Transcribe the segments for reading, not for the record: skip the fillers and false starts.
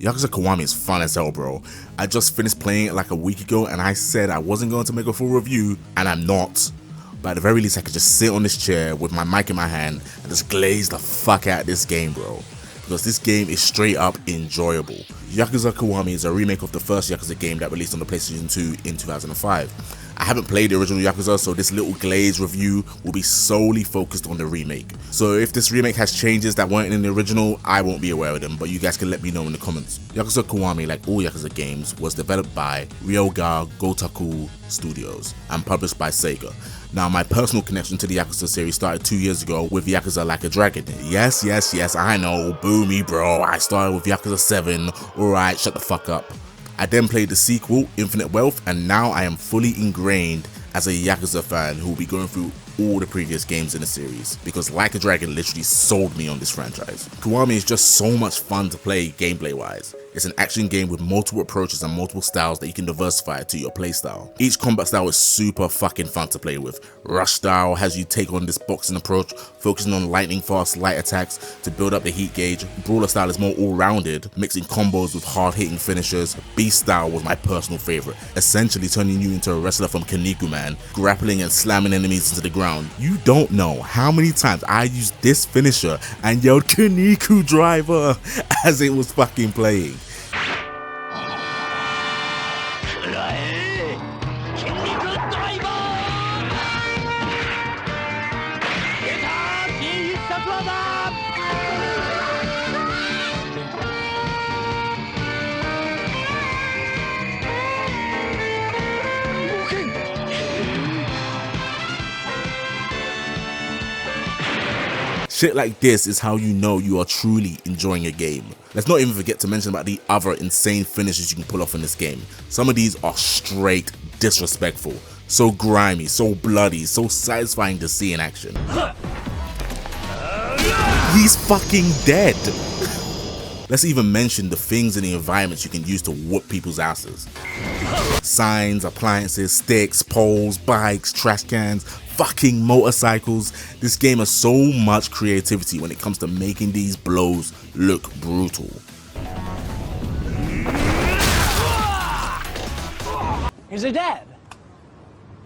Yakuza Kiwami is fun as hell, bro. I just finished playing it like a week ago and I said I wasn't going to make a full review, and I'm not. But at the very least I could just sit on this chair with my mic in my hand and just glaze the fuck out of this game, bro. Because this game is straight up enjoyable. Yakuza Kiwami is a remake of the first Yakuza game that released on the PlayStation 2 in 2005. I haven't played the original Yakuza, so this little Glaze review will be solely focused on the remake. So if this remake has changes that weren't in the original, I won't be aware of them, but you guys can let me know in the comments. Yakuza Kiwami, like all Yakuza games, was developed by Ryoga Gotoku Studios and published by Sega. Now, my personal connection to the Yakuza series started 2 years ago with Yakuza Like a Dragon. Yes, I know, boo me bro, I started with Yakuza 7, alright, shut the fuck up. I then played the sequel, Infinite Wealth, and now I am fully ingrained as a Yakuza fan who will be going through all the previous games in the series, because Like a Dragon literally sold me on this franchise. Kiwami is just so much fun to play gameplay wise. It's an action game with multiple approaches and multiple styles that you can diversify to your playstyle. Each combat style is super fucking fun to play with. Rush style has you take on this boxing approach, focusing on lightning fast light attacks to build up the heat gauge. Brawler style is more all-rounded, mixing combos with hard-hitting finishers. Beast style was my personal favorite, essentially turning you into a wrestler from Kaneko Man, grappling and slamming enemies into the ground. You don't know how many times I used this finisher and yelled Kaneko driver as it was fucking playing. Shit like this is how you know you are truly enjoying a game. Let's not even forget to mention about the other insane finishes you can pull off in this game. Some of these are straight disrespectful, so grimy, so bloody, so satisfying to see in action. He's fucking dead. Let's even mention the things in the environments you can use to whoop people's asses. Signs, appliances, sticks, poles, bikes, trash cans, fucking motorcycles. This game has so much creativity when it comes to making these blows look brutal. Is he dead?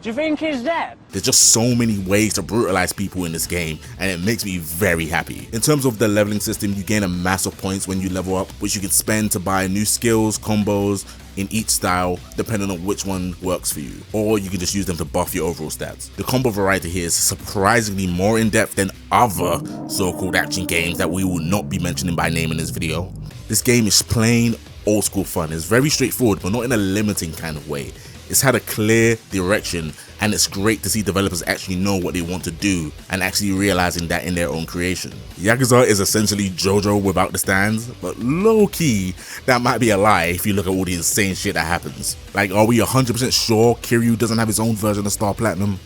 Do you think he's dead? There's just so many ways to brutalize people in this game, and it makes me very happy. In terms of the leveling system, you gain a mass of points when you level up, which you can spend to buy new skills, combos in each style, depending on which one works for you. Or you can just use them to buff your overall stats. The combo variety here is surprisingly more in-depth than other so-called action games that we will not be mentioning by name in this video. This game is plain old school fun. It's very straightforward, but not in a limiting kind of way. It's had a clear direction, and it's great to see developers actually know what they want to do and actually realizing that in their own creation. Yakuza is essentially JoJo without the stands, but low-key, that might be a lie if you look at all the insane shit that happens. Like, are we 100% sure Kiryu doesn't have his own version of Star Platinum?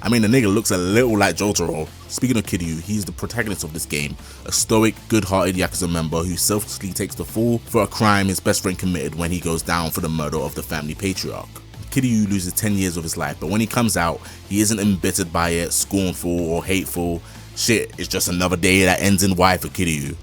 I mean, the nigga looks a little like Jotaro. Speaking of Kiryu, he's the protagonist of this game, a stoic, good-hearted Yakuza member who selflessly takes the fall for a crime his best friend committed when he goes down for the murder of the family patriarch. Kiryu loses 10 years of his life, but when he comes out, he isn't embittered by it, scornful or hateful. Shit, it's just another day that ends in Y for Kiryu.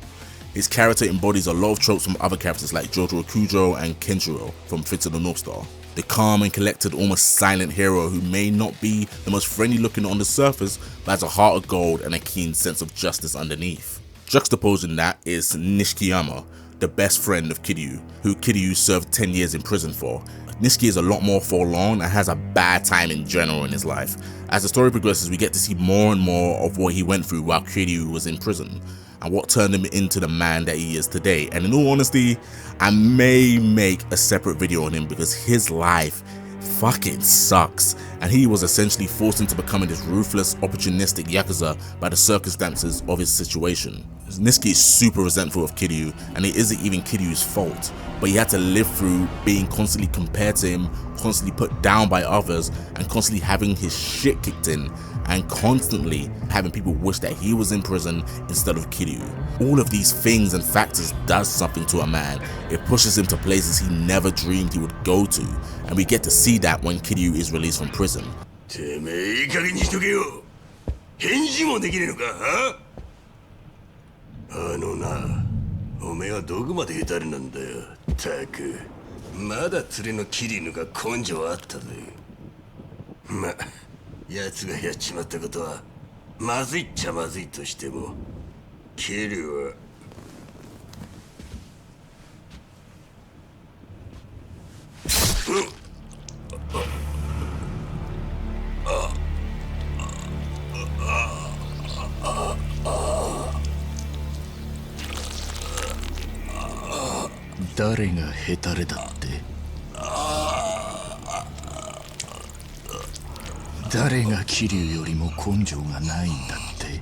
His character embodies a lot of tropes from other characters like Jotaro Kujo and Kenshiro from Fist of the North Star. The calm and collected, almost silent hero who may not be the most friendly looking on the surface, but has a heart of gold and a keen sense of justice underneath. Juxtaposing that is Nishikiyama, the best friend of Kiryu, who Kiryu served 10 years in prison for. Nishiki is a lot more forlorn and has a bad time in general in his life. As the story progresses, we get to see more and more of what he went through while Kiryu was in prison, and what turned him into the man that he is today. And in all honesty, I may make a separate video on him because his life fucking sucks, and he was essentially forced into becoming this ruthless, opportunistic Yakuza by the circumstances of his situation. Nishiki is super resentful of Kiryu, and it isn't even Kiryu's fault, but he had to live through being constantly compared to him, constantly put down by others, and constantly having his shit kicked in, and constantly having people wish that he was in prison instead of Kiryu. All of these things and factors does something to a man. It pushes him to places he never dreamed he would go to, and we get to see that when Kiryu is released from prison. あのな、おめえはどこまで下手なんだよ。たく、まだ連れのキリヌが根性あったぜ。ま、奴がやっちまったことはまずいっちゃまずいとしても、キリは誰がヘタレだって？誰が桐生よりも根性がないんだって？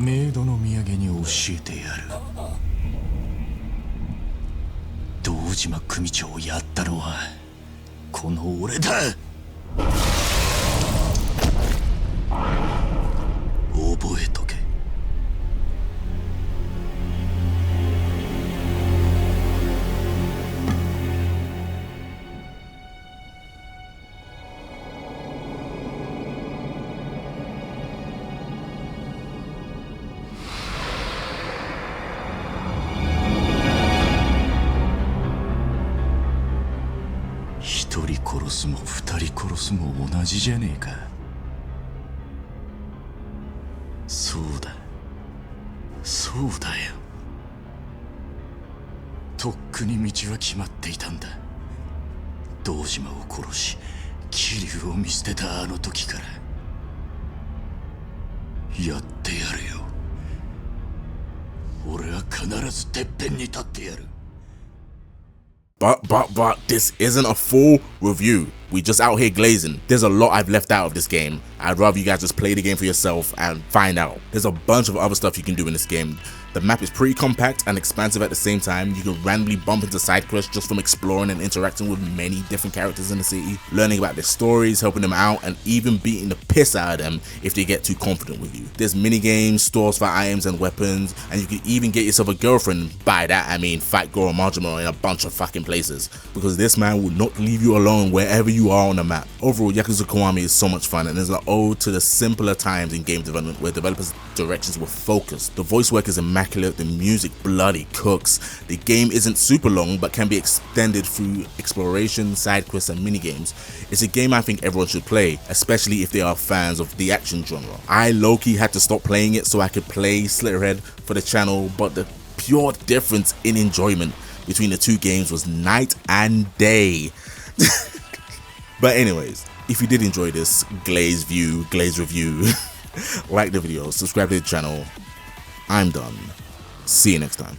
メイドの土産に教えてやる。堂島組長をやったのはこの俺だ。覚えとけ。一人殺すも二人殺すも同じじゃねえか。そうだ、そうだよ。とっくに道は決まっていたんだ。堂島を殺し桐生を見捨てたあの時から。やってやるよ。俺は必ずてっぺんに立ってやる。But this isn't a full review. We just out here glazing. There's a lot I've left out of this game. I'd rather you guys just play the game for yourself and find out. There's a bunch of other stuff you can do in this game. The map is pretty compact and expansive at the same time. You can randomly bump into side quests just from exploring and interacting with many different characters in the city, learning about their stories, helping them out, and even beating the piss out of them if they get too confident with you. There's mini games, stores for items and weapons, and you can even get yourself a girlfriend. By that I mean fight Goro Majima in a bunch of fucking places, because this man will not leave you alone wherever you are on the map. Overall, Yakuza Kiwami is so much fun, and is an ode to the simpler times in game development where developers' directions were focused. The voice work is immaculate, the music bloody cooks, the game isn't super long but can be extended through exploration, side quests and mini games. It's a game I think everyone should play, especially if they are fans of the action genre. I low-key had to stop playing it so I could play Slitterhead for the channel, but the pure difference in enjoyment between the two games was night and day. But anyways, if you did enjoy this Glaze review, like the video, subscribe to the channel. I'm done. See you next time.